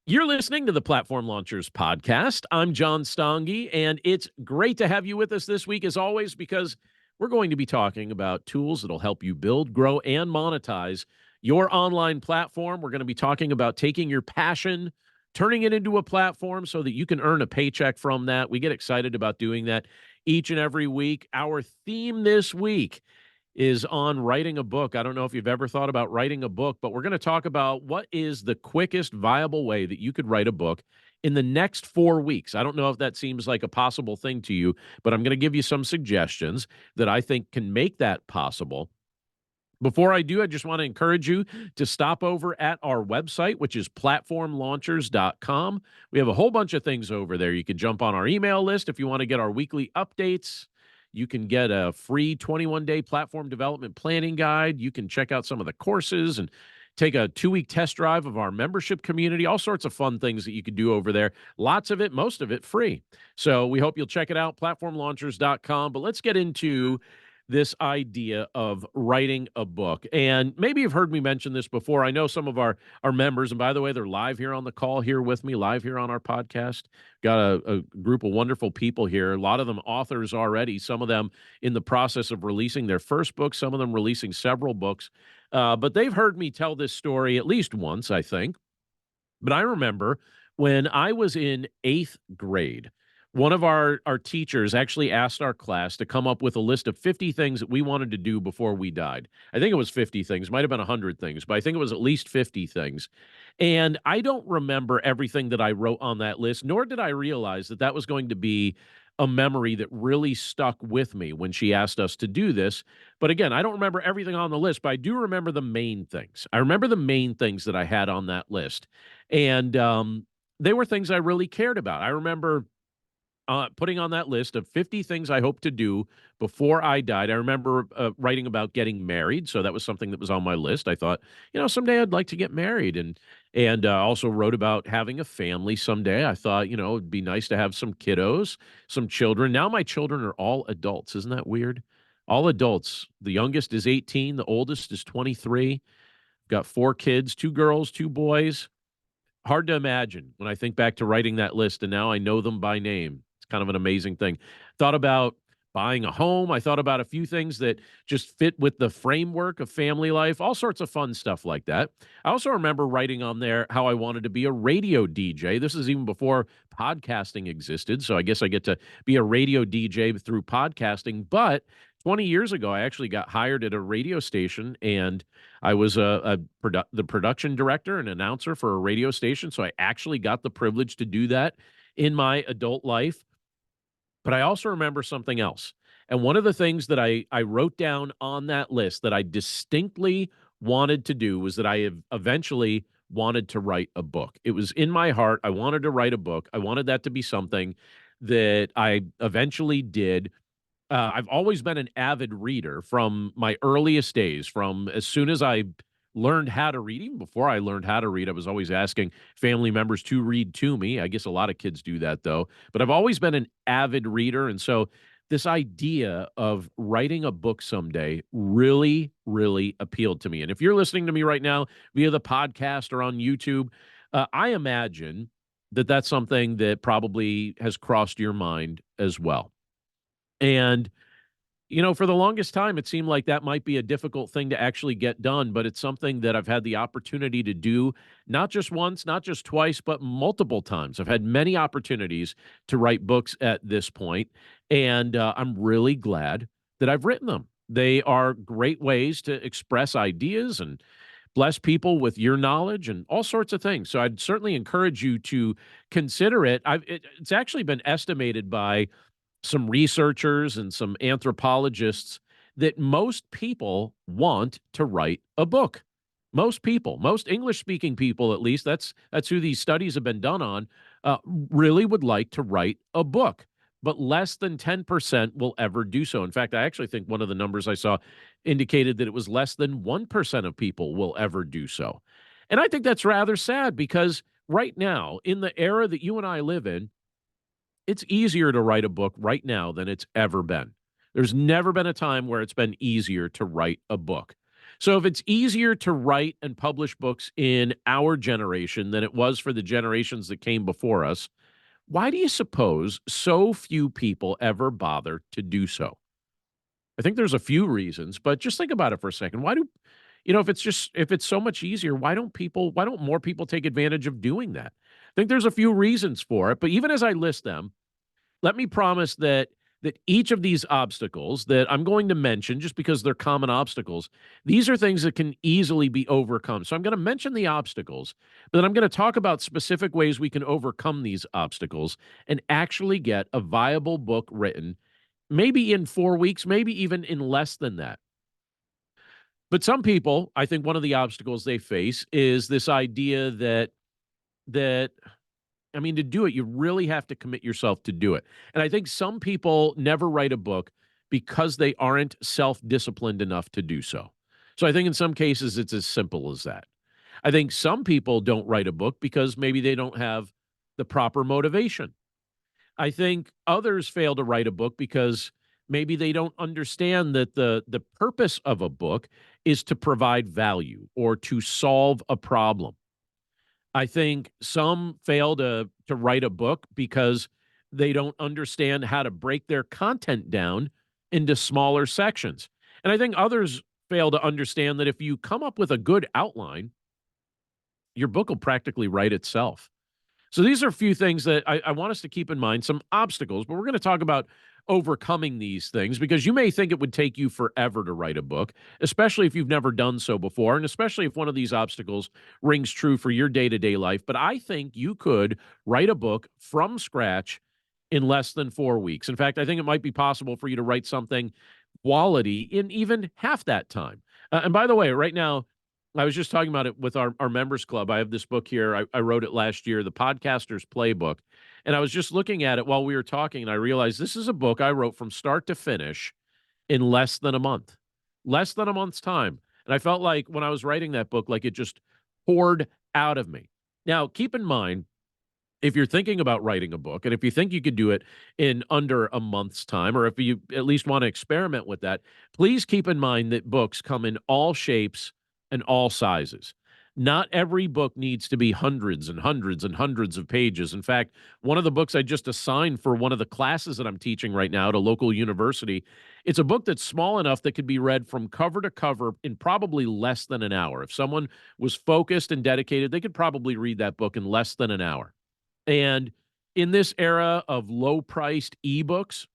You're listening to the Platform Launchers podcast. I'm John Stange, and it's great to have you with us this week, as always, because we're going to be talking about tools that'll help you build, grow, and monetize your online platform. We're going to be talking about taking your passion, turning it into a platform so that you can earn a paycheck from that. We get excited about doing that each and every week. Our theme this week is on writing a book. I don't know if you've ever thought about writing a book, but we're going to talk about what is the quickest viable way that you could write a book in the next 4 weeks. I don't know if that seems like a possible thing to you, but I'm going to give you some suggestions that I think can make that possible. Before I do, I just want to encourage you to stop over at our website, which is platformlaunchers.com. We have a whole bunch of things over there. You can jump on our email list if you want to get our weekly updates. You can get a free 21-day platform development planning guide. You can check out some of the courses and take a 2-week test drive of our membership community, all sorts of fun things that you could do over there. Lots of it, most of it free. So we hope you'll check it out, platformlaunchers.com. But let's get into this idea of writing a book. And maybe you've heard me mention this before. I know some of our members, and by the way, they're live here on the call here with me, live here on our podcast. Got a group of wonderful people here, a lot of them authors already, some of them in the process of releasing their first book, some of them releasing several books. But they've heard me tell this story at least once, I think. But I remember when I was in 8th grade, one of our teachers actually asked our class to come up with a list of 50 things that we wanted to do before we died. I think it was 50 things, might have been 100 things, but I think it was at least 50 things. And I don't remember everything that I wrote on that list, nor did I realize that that was going to be a memory that really stuck with me when she asked us to do this. But again, I don't remember everything on the list, but I do remember the main things. I remember the main things that I had on that list. And they were things I really cared about. I remember putting on that list of 50 things I hope to do before I died. I remember writing about getting married, so that was something that was on my list. I thought, someday I'd like to get married, and also wrote about having a family someday. I thought, it'd be nice to have some kiddos, some children. Now my children are all adults. Isn't that weird? All adults. The youngest is 18. The oldest is 23. Got 4 kids, 2 girls, 2 boys. Hard to imagine when I think back to writing that list, and now I know them by name. It's kind of an amazing thing. Thought about buying a home. I thought about a few things that just fit with the framework of family life, all sorts of fun stuff like that. I also remember writing on there how I wanted to be a radio DJ. This is even before podcasting existed, so I guess I get to be a radio DJ through podcasting. But 20 years ago, I actually got hired at a radio station, and I was the production director and announcer for a radio station, so I actually got the privilege to do that in my adult life. But I also remember something else. And one of the things that I wrote down on that list that I distinctly wanted to do was that I have eventually wanted to write a book. It was in my heart. I wanted to write a book. I wanted that to be something that I eventually did. I've always been an avid reader from my earliest days, from as soon as I learned how to read. Even before I learned how to read, I was always asking family members to read to me. I guess a lot of kids do that, though. But I've always been an avid reader. And so this idea of writing a book someday really, really appealed to me. And if you're listening to me right now via the podcast or on YouTube, I imagine that that's something that probably has crossed your mind as well. And for the longest time, it seemed like that might be a difficult thing to actually get done, but it's something that I've had the opportunity to do not just once, not just twice, but multiple times. I've had many opportunities to write books at this point, and I'm really glad that I've written them. They are great ways to express ideas and bless people with your knowledge and all sorts of things. So I'd certainly encourage you to consider it. It's actually been estimated by some researchers and some anthropologists that most people want to write a book. Most people, most English-speaking people, at least, that's who these studies have been done on, really would like to write a book. But less than 10% will ever do so. In fact, I actually think one of the numbers I saw indicated that it was less than 1% of people will ever do so. And I think that's rather sad because right now, in the era that you and I live in, it's easier to write a book right now than it's ever been. There's never been a time where it's been easier to write a book. So if it's easier to write and publish books in our generation than it was for the generations that came before us, why do you suppose so few people ever bother to do so? I think there's a few reasons, but just think about it for a second. Why do if it's so much easier, why don't more people take advantage of doing that? I think there's a few reasons for it, but even as I list them, let me promise that each of these obstacles that I'm going to mention, just because they're common obstacles, these are things that can easily be overcome. So I'm going to mention the obstacles, but then I'm going to talk about specific ways we can overcome these obstacles and actually get a viable book written, maybe in 4 weeks, maybe even in less than that. But some people, I think one of the obstacles they face is this idea that I mean, to do it, you really have to commit yourself to do it. And I think some people never write a book because they aren't self-disciplined enough to do so. So I think in some cases it's as simple as that. I think some people don't write a book because maybe they don't have the proper motivation. I think others fail to write a book because maybe they don't understand that the purpose of a book is to provide value or to solve a problem. I think some fail to write a book because they don't understand how to break their content down into smaller sections. And I think others fail to understand that if you come up with a good outline, your book will practically write itself. So these are a few things that I want us to keep in mind, some obstacles, but we're going to talk about overcoming these things because you may think it would take you forever to write a book, especially if you've never done so before, and especially if one of these obstacles rings true for your day to day life. But I think you could write a book from scratch in less than 4 weeks. In fact, I think it might be possible for you to write something quality in even half that time. And by the way, right now, I was just talking about it with our members club. I have this book here. I wrote it last year, The Podcaster's Playbook. And I was just looking at it while we were talking, and I realized this is a book I wrote from start to finish in less than a month, less than a month's time. And I felt like when I was writing that book, like it just poured out of me. Now, keep in mind, if you're thinking about writing a book, and if you think you could do it in under a month's time, or if you at least want to experiment with that, please keep in mind that books come in all shapes and all sizes. Not every book needs to be hundreds and hundreds and hundreds of pages. In fact, one of the books I just assigned for one of the classes that I'm teaching right now at a local university, it's a book that's small enough that could be read from cover to cover in probably less than an hour. If someone was focused and dedicated, they could probably read that book in less than an hour. And in this era of low-priced ebooks,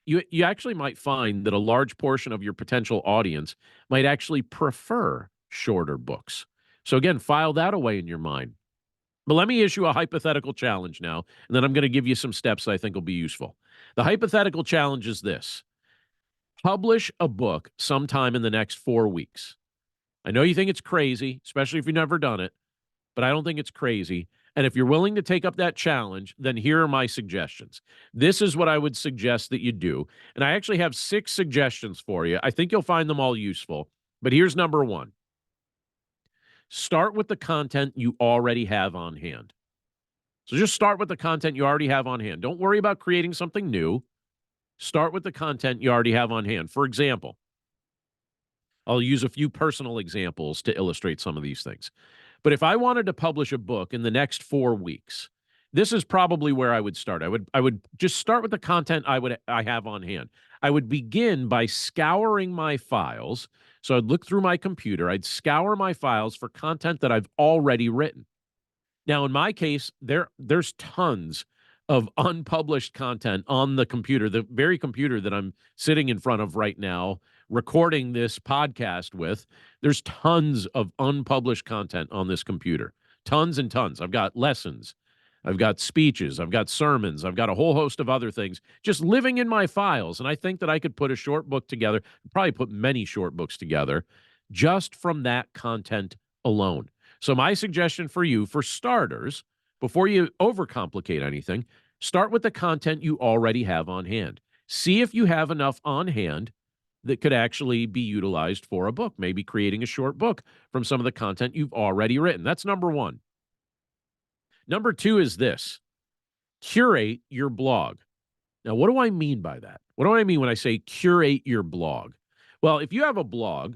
you actually might find that a large portion of your potential audience might actually prefer shorter books. So again, file that away in your mind. But let me issue a hypothetical challenge now, and then I'm going to give you some steps that I think will be useful. The hypothetical challenge is this: publish a book sometime in the next 4 weeks. I know you think it's crazy, especially if you've never done it, but I don't think it's crazy. And if you're willing to take up that challenge, then here are my suggestions. This is what I would suggest that you do. And I actually have 6 suggestions for you. I think you'll find them all useful. But here's number 1. Start with the content you already have on hand. So just start with the content you already have on hand. Don't worry about creating something new. Start with the content you already have on hand. For example, I'll use a few personal examples to illustrate some of these things. But if I wanted to publish a book in the next 4 weeks, this is probably where I would start. I would just start with the content I have on hand. I would begin by scouring my files. So I'd look through my computer, I'd scour my files for content that I've already written. Now, in my case, there's tons of unpublished content on the computer, the very computer that I'm sitting in front of right now, recording this podcast with. There's tons of unpublished content on this computer, tons and tons. I've got lessons, I've got speeches, I've got sermons, I've got a whole host of other things just living in my files. And I think that I could put a short book together, probably put many short books together just from that content alone. So my suggestion for you, for starters, before you overcomplicate anything, start with the content you already have on hand. See if you have enough on hand that could actually be utilized for a book, maybe creating a short book from some of the content you've already written. That's number 1. Number 2 is this: curate your blog. Now, what do I mean by that? What do I mean when I say curate your blog? Well, if you have a blog,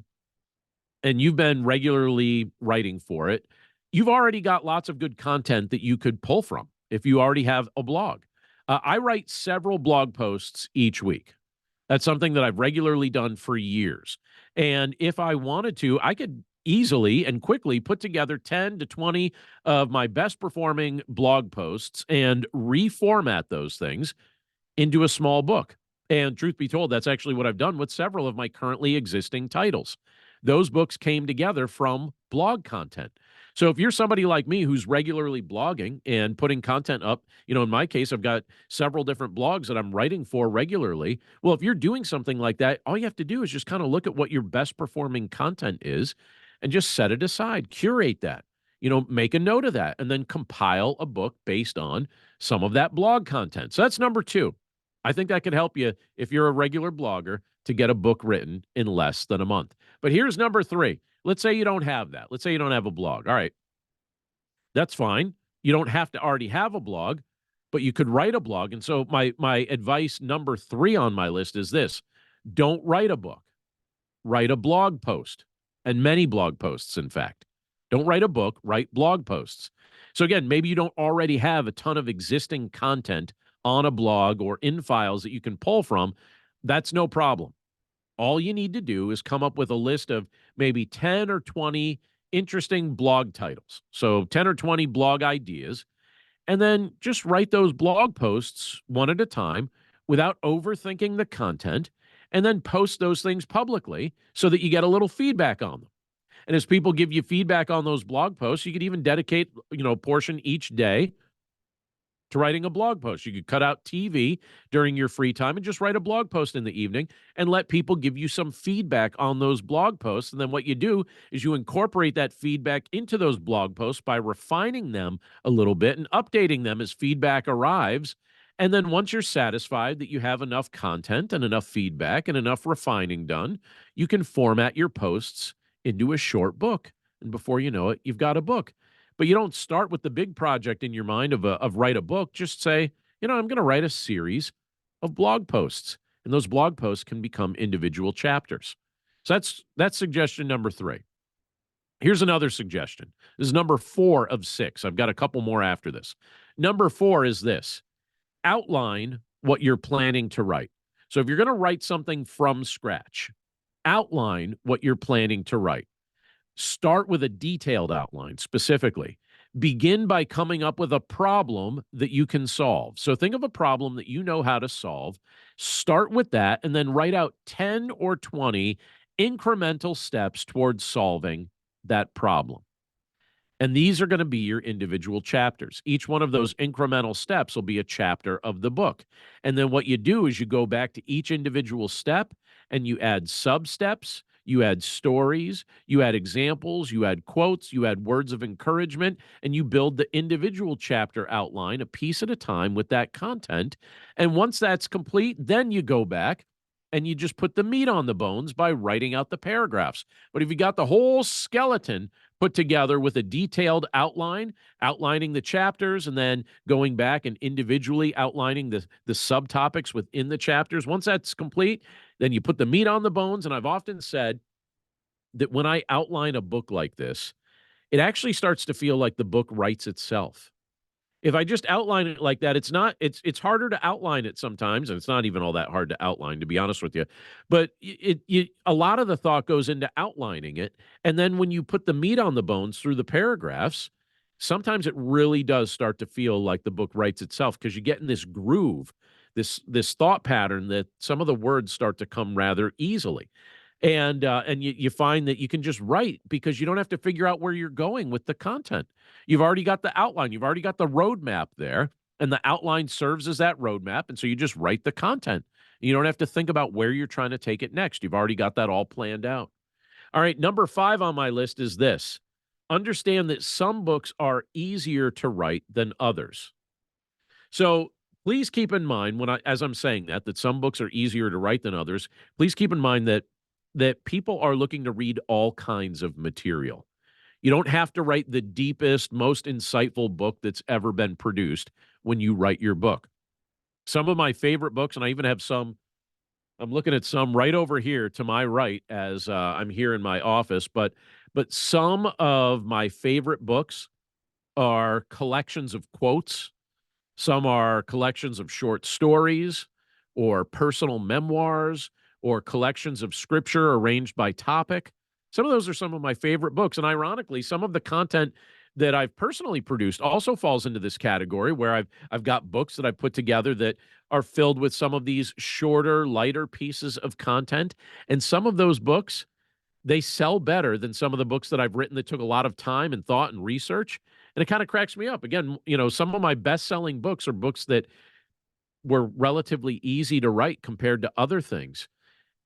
and you've been regularly writing for it, you've already got lots of good content that you could pull from if you already have a blog. I write several blog posts each week. That's something that I've regularly done for years. And if I wanted to, I could easily and quickly put together 10 to 20 of my best performing blog posts and reformat those things into a small book. And truth be told, that's actually what I've done with several of my currently existing titles. Those books came together from blog content. So if you're somebody like me who's regularly blogging and putting content up, in my case, I've got several different blogs that I'm writing for regularly. Well, if you're doing something like that, all you have to do is just kind of look at what your best performing content is and just set it aside, curate that, make a note of that, and then compile a book based on some of that blog content. So that's number two. I think that could help you if you're a regular blogger to get a book written in less than a month. But here's number three. Let's say you don't have that. Let's say you don't have a blog. All right, that's fine. You don't have to already have a blog, but you could write a blog. And so my advice number three on my list is this: don't write a book. Write a blog post, and many blog posts, in fact. Don't write a book, write blog posts. So again, maybe you don't already have a ton of existing content on a blog or in files that you can pull from. That's no problem. All you need to do is come up with a list of maybe 10 or 20 interesting blog titles. So 10 or 20 blog ideas, and then just write those blog posts one at a time without overthinking the content, and then post those things publicly so that you get a little feedback on them. And as people give you feedback on those blog posts, you could even dedicate, a portion each day to writing a blog post. You could cut out TV during your free time and just write a blog post in the evening and let people give you some feedback on those blog posts. And then what you do is you incorporate that feedback into those blog posts by refining them a little bit and updating them as feedback arrives. And then once you're satisfied that you have enough content and enough feedback and enough refining done, you can format your posts into a short book. And before you know it, you've got a book. But you don't start with the big project in your mind of write a book. Just say, I'm going to write a series of blog posts, and those blog posts can become individual chapters. So that's suggestion number three. Here's another suggestion. This is number 4 of 6. I've got a couple more after this. Number 4 is this: outline what you're planning to write. So if you're going to write something from scratch, outline what you're planning to write. Start with a detailed outline specifically. Begin by coming up with a problem that you can solve. So think of a problem that you know how to solve. Start with that and then write out 10 or 20 incremental steps towards solving that problem. And these are going to be your individual chapters. Each one of those incremental steps will be a chapter of the book. And then what you do is you go back to each individual step and you add sub-steps. You add stories, you add examples, you add quotes, you add words of encouragement, and you build the individual chapter outline a piece at a time with that content. And once that's complete, then you go back and you just put the meat on the bones by writing out the paragraphs. But if you got the whole skeleton put together with a detailed outline, outlining the chapters, and then going back and individually outlining the subtopics within the chapters, once that's complete, then you put the meat on the bones. And I've often said that when I outline a book like this, it actually starts to feel like the book writes itself. If I just outline it like that, it's harder to outline it sometimes, and it's not even all that hard to outline, to be honest with you. But a lot of the thought goes into outlining it, and then when you put the meat on the bones through the paragraphs, sometimes it really does start to feel like the book writes itself because you get in this groove, this thought pattern that some of the words start to come rather easily. And you find that you can just write because you don't have to figure out where you're going with the content. You've already got the outline. You've already got the roadmap there, and the outline serves as that roadmap. And so you just write the content. You don't have to think about where you're trying to take it next. You've already got that all planned out. All right, number 5 on my list is this: understand that some books are easier to write than others. So please keep in mind as I'm saying that some books are easier to write than others, please keep in mind that people are looking to read all kinds of material. You don't have to write the deepest, most insightful book that's ever been produced when you write your book. Some of my favorite books, and I even have some I'm looking at some right over here to my right as I'm here in my office, but some of my favorite books are collections of quotes. Some are collections of short stories or personal memoirs or collections of scripture arranged by topic. Some of those are some of my favorite books. And ironically, some of the content that I've personally produced also falls into this category where I've got books that I've put together that are filled with some of these shorter, lighter pieces of content. And some of those books, they sell better than some of the books that I've written that took a lot of time and thought and research. And it kind of cracks me up. Again, some of my best-selling books are books that were relatively easy to write compared to other things.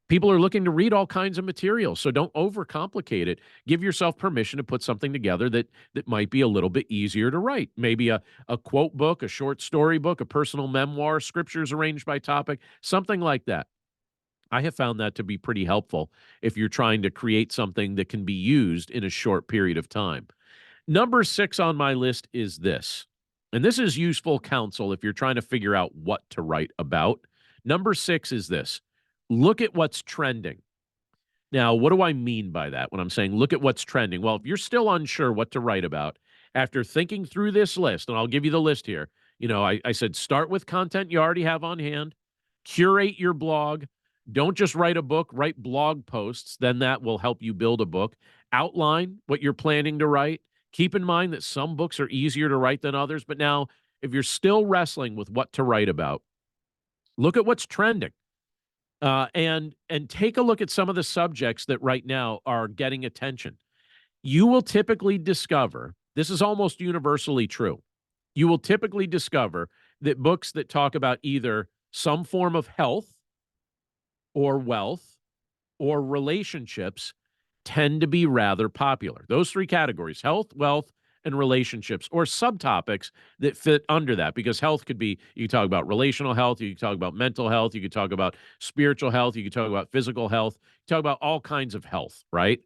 People are looking to read all kinds of material, so don't overcomplicate it. Give yourself permission to put something together that might be a little bit easier to write. Maybe a quote book, a short story book, a personal memoir, scriptures arranged by topic, something like that. I have found that to be pretty helpful if you're trying to create something that can be used in a short period of time. Number 6 on my list is this, and this is useful counsel if you're trying to figure out what to write about. Number 6 is this: look at what's trending. Now, what do I mean by that when I'm saying look at what's trending? Well, if you're still unsure what to write about, after thinking through this list, and I'll give you the list here, I said start with content you already have on hand, curate your blog. Don't just write a book, write blog posts. Then that will help you build a book. Outline what you're planning to write. Keep in mind that some books are easier to write than others. But now, if you're still wrestling with what to write about, look at what's trending. And take a look at some of the subjects that right now are getting attention. You will typically discover, this is almost universally true, you will typically discover that books that talk about either some form of health or wealth or relationships tend to be rather popular. Those three categories: health, wealth, and relationships, or subtopics that fit under that. Because health could be, you can talk about relational health, you can talk about mental health, you can talk about spiritual health, you can talk about physical health, you talk about all kinds of health, right?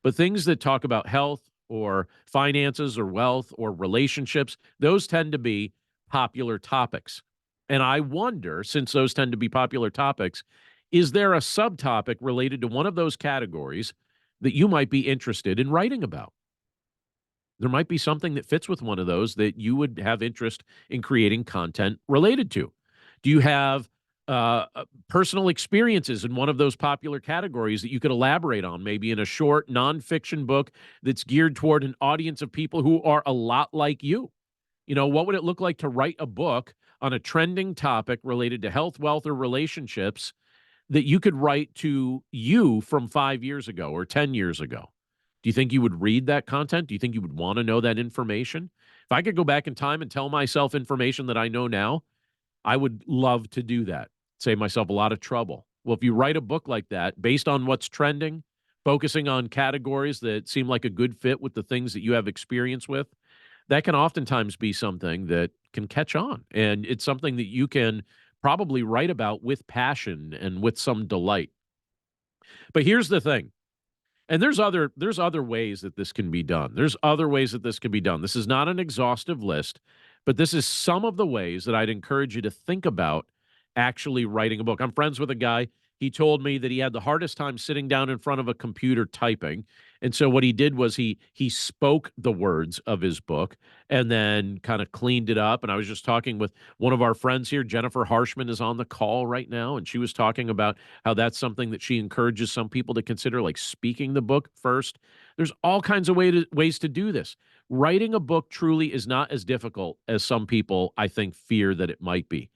But things that talk about health or finances or wealth or relationships, those tend to be popular topics. And I wonder, since those tend to be popular topics, is there a subtopic related to one of those categories that you might be interested in writing about? There might be something that fits with one of those that you would have interest in creating content related to. Do you have personal experiences in one of those popular categories that you could elaborate on, maybe in a short nonfiction book that's geared toward an audience of people who are a lot like you? What would it look like to write a book on a trending topic related to health, wealth, or relationships that you could write to you from 5 years ago or 10 years ago? Do you think you would read that content? Do you think you would want to know that information? If I could go back in time and tell myself information that I know now, I would love to do that. Save myself a lot of trouble. Well, if you write a book like that based on what's trending, focusing on categories that seem like a good fit with the things that you have experience with, that can oftentimes be something that can catch on. And it's something that you can probably write about with passion and with some delight. But here's the thing. And there's other ways that this can be done. There's other ways that this can be done. This is not an exhaustive list, but this is some of the ways that I'd encourage you to think about actually writing a book. I'm friends with a guy. He told me that he had the hardest time sitting down in front of a computer typing. And so what he did was he spoke the words of his book and then kind of cleaned it up. And I was just talking with one of our friends here. Jennifer Harshman is on the call right now, and she was talking about how that's something that she encourages some people to consider, like speaking the book first. There's all kinds of ways to do this. Writing a book truly is not as difficult as some people, I think, fear that it might be.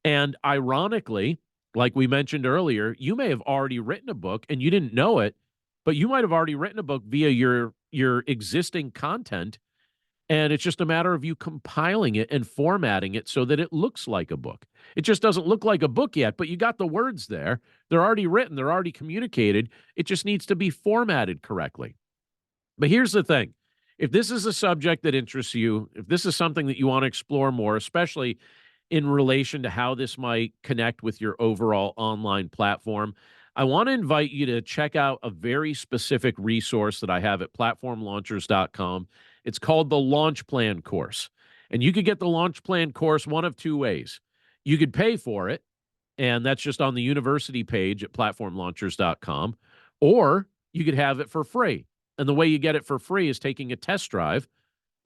And ironically, like we mentioned earlier, you may have already written a book and you didn't know it, but you might have already written a book via your existing content, and it's just a matter of you compiling it and formatting it so that it looks like a book. It just doesn't look like a book yet, but you got the words there. They're already written, they're already communicated. It just needs to be formatted correctly. But here's the thing. If this is a subject that interests you, if this is something that you want to explore more, especially in relation to how this might connect with your overall online platform, I want to invite you to check out a very specific resource that I have at platformlaunchers.com. It's called the Launch Plan course. And you could get the Launch Plan course one of two ways. You could pay for it, And that's just on the university page at platformlaunchers.com. Or you could have it for free. And the way you get it for free is taking a test drive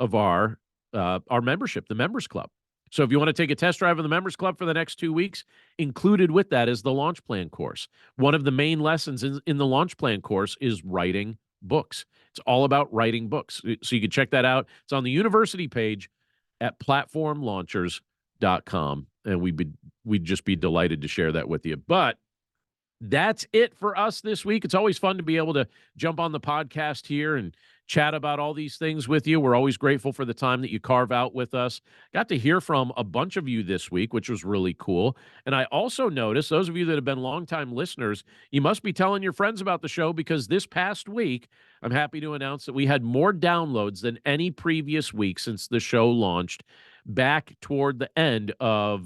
of our membership, the Members Club. So if you want to take a test drive of the Members Club for the next 2 weeks, included with that is the Launch Plan course. One of the main lessons in the Launch Plan course is writing books. It's all about writing books. So you can check that out. It's on the university page at platformlaunchers.com. And we'd just be delighted to share that with you. But that's it for us this week. It's always fun to be able to jump on the podcast here and chat about all these things with you. We're always grateful for the time that you carve out with us. Got to hear from a bunch of you this week, which was really cool. And I also noticed, those of you that have been longtime listeners, you must be telling your friends about the show, because this past week, I'm happy to announce that we had more downloads than any previous week since the show launched back toward the end of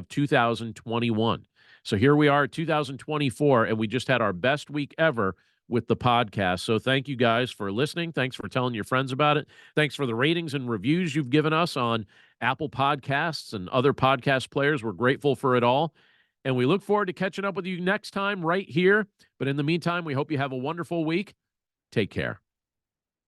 2021. So here we are, 2024, and we just had our best week ever with the podcast. So thank you guys for listening. Thanks for telling your friends about it. Thanks for the ratings and reviews you've given us on Apple Podcasts and other podcast players. We're grateful for it all. And we look forward to catching up with you next time right here. But in the meantime, we hope you have a wonderful week. Take care.